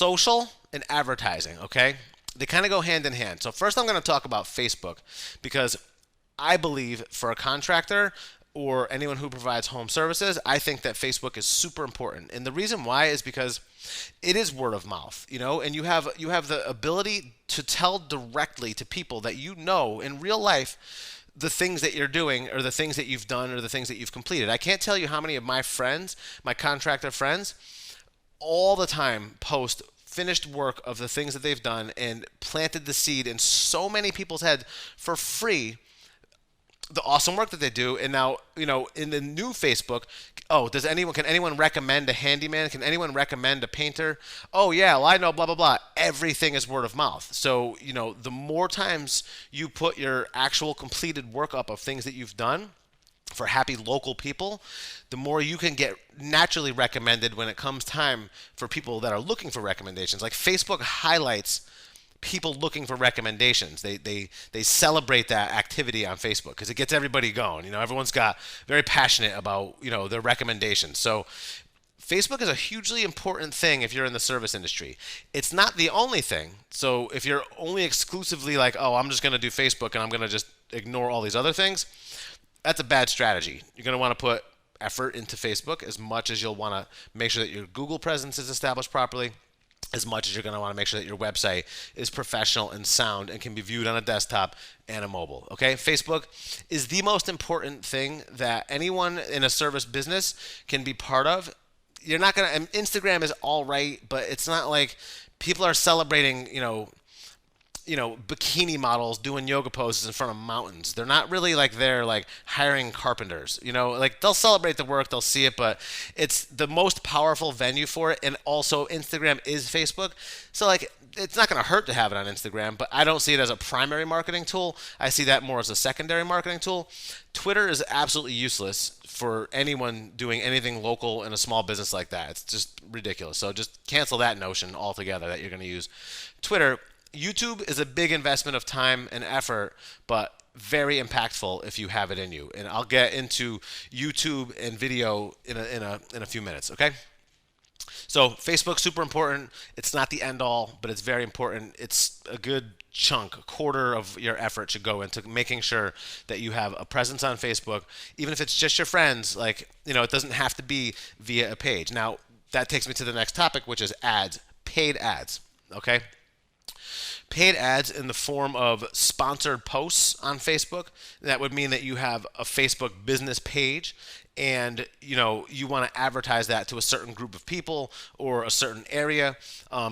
social and advertising, okay? They kind of go hand in hand. So first I'm going to talk about Facebook because I believe for a contractor or anyone who provides home services, I think that Facebook is super important. And the reason why is because it is word of mouth, and you have the ability to tell directly to people that you know in real life the things that you're doing or the things that you've done or the things that you've completed. I can't tell you how many of my friends, my contractor friends, all the time post finished work of the things that they've done and planted the seed in so many people's heads for free, the awesome work that they do. And now, in the new Facebook, can anyone recommend a handyman? Can anyone recommend a painter? Oh yeah, well I know, blah blah blah. Everything is word of mouth. So, the more times you put your actual completed work up of things that you've done for happy local people, the more you can get naturally recommended when it comes time for people that are looking for recommendations. Like Facebook highlights people looking for recommendations. They celebrate that activity on Facebook because it gets everybody going. Everyone's got very passionate about their recommendations. So Facebook is a hugely important thing if you're in the service industry. It's not the only thing. So if you're only exclusively like, oh, I'm just going to do Facebook and I'm going to just ignore all these other things, that's a bad strategy. You're going to want to put effort into Facebook as much as you'll want to make sure that your Google presence is established properly, as much as you're going to want to make sure that your website is professional and sound and can be viewed on a desktop and a mobile. Okay? Facebook is the most important thing that anyone in a service business can be part of. You're not going to, Instagram is all right, but it's not like people are celebrating, bikini models doing yoga poses in front of mountains. They're not really like they're like hiring carpenters. Like they'll celebrate the work, they'll see it, but it's the most powerful venue for it. And also Instagram is Facebook. So like it's not going to hurt to have it on Instagram, but I don't see it as a primary marketing tool. I see that more as a secondary marketing tool. Twitter is absolutely useless for anyone doing anything local in a small business like that. It's just ridiculous. So just cancel that notion altogether that you're going to use Twitter. YouTube is a big investment of time and effort, but very impactful if you have it in you. And I'll get into YouTube and video in a few minutes, okay? So Facebook's super important. It's not the end all, but it's very important. It's a good chunk, a quarter of your effort should go into making sure that you have a presence on Facebook, even if it's just your friends. Like, it doesn't have to be via a page. Now, that takes me to the next topic, which is ads, paid ads, okay? Paid ads in the form of sponsored posts on Facebook. That would mean that you have a Facebook business page and you want to advertise that to a certain group of people or a certain area.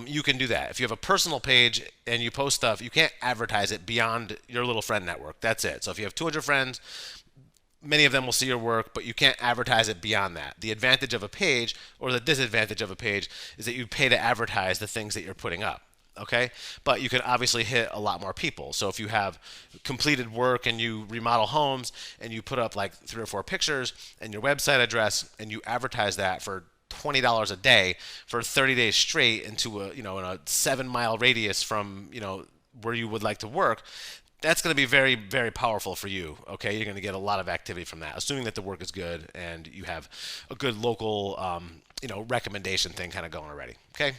You can do that. If you have a personal page and you post stuff, you can't advertise it beyond your little friend network. That's it. So if you have 200 friends, many of them will see your work, but you can't advertise it beyond that. The advantage of a page, or the disadvantage of a page, is that you pay to advertise the things that you're putting up. Okay, but you can obviously hit a lot more people. So if you have completed work and you remodel homes and you put up like 3 or 4 pictures and your website address and you advertise that for $20 a day for 30 days straight into in a 7-mile radius from where you would like to work, that's going to be very, very powerful for you. Okay, you're going to get a lot of activity from that, assuming that the work is good and you have a good local recommendation thing kind of going already. Okay.